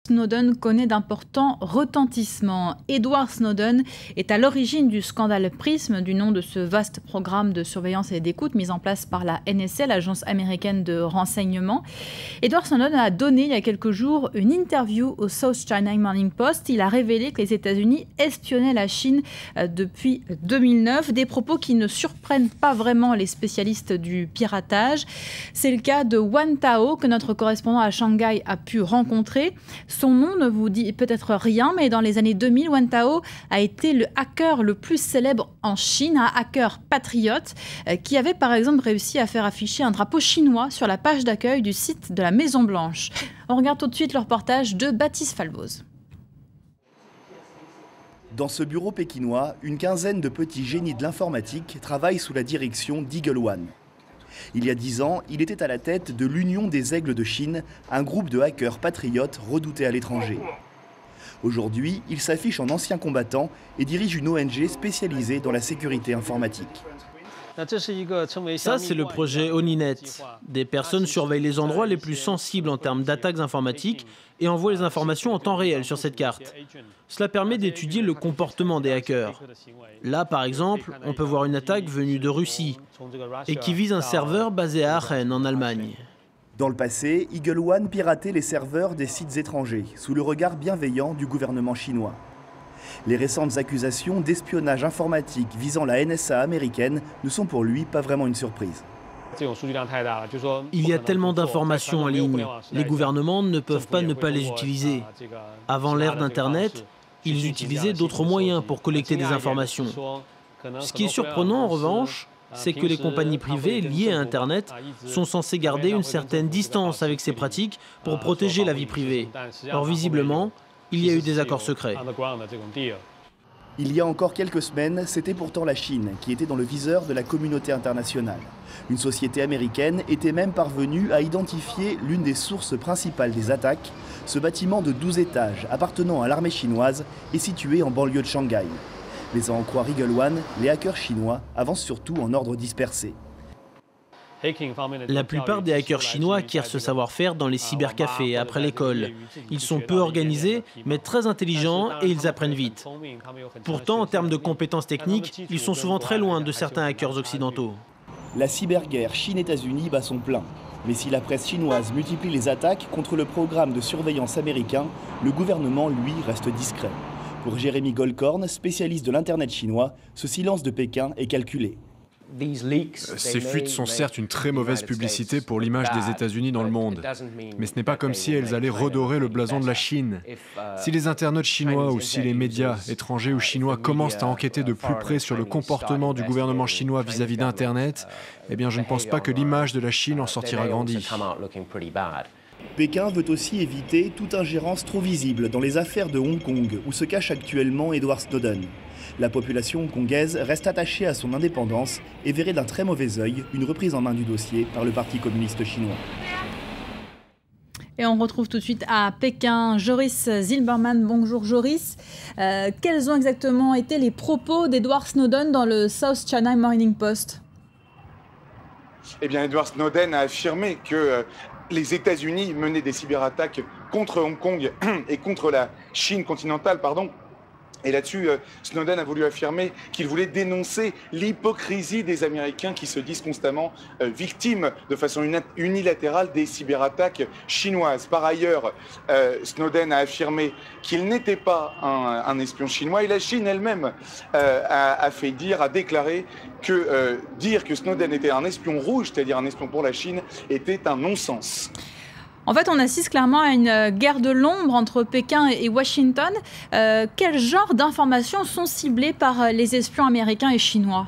Snowden connaît d'importants retentissements. Edward Snowden est à l'origine du scandale PRISM, du nom de ce vaste programme de surveillance et d'écoute mis en place par la NSA, l'agence américaine de renseignement. Edward Snowden a donné il y a quelques jours une interview au South China Morning Post. Il a révélé que les États-Unis espionnaient la Chine depuis 2009, des propos qui ne surprennent pas vraiment les spécialistes du piratage. C'est le cas de Wan Tao, que notre correspondant à Shanghai a pu rencontrer. Son nom ne vous dit peut-être rien, mais dans les années 2000, Wan Tao a été le hacker le plus célèbre en Chine, un hacker patriote qui avait par exemple réussi à faire afficher un drapeau chinois sur la page d'accueil du site de la Maison-Blanche. On regarde tout de suite le reportage de Baptiste Falvoz. Dans ce bureau pékinois, une quinzaine de petits génies de l'informatique travaillent sous la direction d'Eagle One. Il y a 10 ans, il était à la tête de l'Union des Aigles de Chine, un groupe de hackers patriotes redoutés à l'étranger. Aujourd'hui, il s'affiche en ancien combattant et dirige une ONG spécialisée dans la sécurité informatique. Ça, c'est le projet Oninet. Des personnes surveillent les endroits les plus sensibles en termes d'attaques informatiques et envoient les informations en temps réel sur cette carte. Cela permet d'étudier le comportement des hackers. Là, par exemple, on peut voir une attaque venue de Russie et qui vise un serveur basé à Aachen, en Allemagne. Dans le passé, Eagle One piratait les serveurs des sites étrangers, sous le regard bienveillant du gouvernement chinois. Les récentes accusations d'espionnage informatique visant la NSA américaine ne sont pour lui pas vraiment une surprise. Il y a tellement d'informations en ligne, les gouvernements ne peuvent pas ne pas les utiliser. Avant l'ère d'Internet, ils utilisaient d'autres moyens pour collecter des informations. Ce qui est surprenant en revanche, c'est que les compagnies privées liées à Internet sont censées garder une certaine distance avec ces pratiques pour protéger la vie privée. Or, visiblement, il y a eu des accords secrets. Il y a encore quelques semaines, c'était pourtant la Chine qui était dans le viseur de la communauté internationale. Une société américaine était même parvenue à identifier l'une des sources principales des attaques. Ce bâtiment de 12 étages appartenant à l'armée chinoise est situé en banlieue de Shanghai. Mais à en croire Eagle One, les hackers chinois avancent surtout en ordre dispersé. La plupart des hackers chinois acquièrent ce savoir-faire dans les cybercafés, après l'école. Ils sont peu organisés, mais très intelligents et ils apprennent vite. Pourtant, en termes de compétences techniques, ils sont souvent très loin de certains hackers occidentaux. La cyberguerre Chine-États-Unis bat son plein. Mais si la presse chinoise multiplie les attaques contre le programme de surveillance américain, le gouvernement, lui, reste discret. Pour Jérémy Goldkorn, spécialiste de l'Internet chinois, ce silence de Pékin est calculé. Ces fuites sont certes une très mauvaise publicité pour l'image des États-Unis dans le monde. Mais ce n'est pas comme si elles allaient redorer le blason de la Chine. Si les internautes chinois ou si les médias étrangers ou chinois commencent à enquêter de plus près sur le comportement du gouvernement chinois vis-à-vis d'Internet, eh bien je ne pense pas que l'image de la Chine en sortira grandie. Pékin veut aussi éviter toute ingérence trop visible dans les affaires de Hong Kong, où se cache actuellement Edward Snowden. La population hongkongaise reste attachée à son indépendance et verrait d'un très mauvais œil une reprise en main du dossier par le Parti communiste chinois. Et on retrouve tout de suite à Pékin Joris Zilberman. Bonjour Joris. Quels ont exactement été les propos d'Edward Snowden dans le South China Morning Post? Eh bien, Edward Snowden a affirmé que les États-Unis menaient des cyberattaques contre Hong Kong et contre la Chine continentale, Et là-dessus, Snowden a voulu affirmer qu'il voulait dénoncer l'hypocrisie des Américains qui se disent constamment victimes de façon unilatérale des cyberattaques chinoises. Par ailleurs, Snowden a affirmé qu'il n'était pas un espion chinois et la Chine elle-même a déclaré que dire que Snowden était un espion rouge, c'est-à-dire un espion pour la Chine, était un non-sens. En fait, on assiste clairement à une guerre de l'ombre entre Pékin et Washington. Quel genre d'informations sont ciblées par les espions américains et chinois ?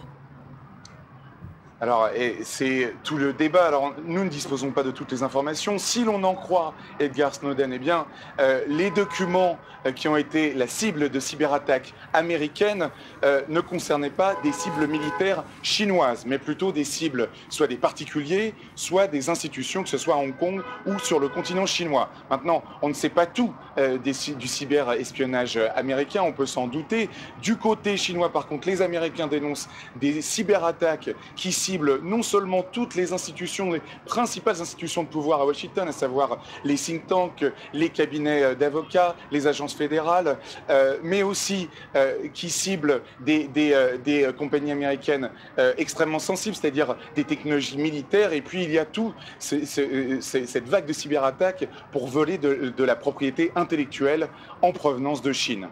Alors, c'est tout le débat. Alors, nous ne disposons pas de toutes les informations. Si l'on en croit Edward Snowden, eh bien, les documents qui ont été la cible de cyberattaques américaines ne concernaient pas des cibles militaires chinoises, mais plutôt des cibles, soit des particuliers, soit des institutions, que ce soit à Hong Kong ou sur le continent chinois. Maintenant, on ne sait pas tout du cyberespionnage américain, on peut s'en douter. Du côté chinois, par contre, les Américains dénoncent des cyberattaques qui cible non seulement toutes les institutions, les principales institutions de pouvoir à Washington, à savoir les think tanks, les cabinets d'avocats, les agences fédérales, mais aussi qui cible des compagnies américaines extrêmement sensibles, c'est-à-dire des technologies militaires. Et puis il y a tout cette vague de cyberattaques pour voler de la propriété intellectuelle en provenance de Chine.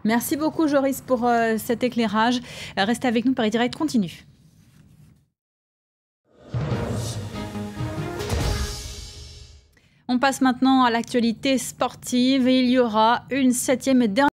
Merci beaucoup Joris pour cet éclairage. Restez avec nous, Paris Direct continue. On passe maintenant à l'actualité sportive et il y aura une 7e et dernière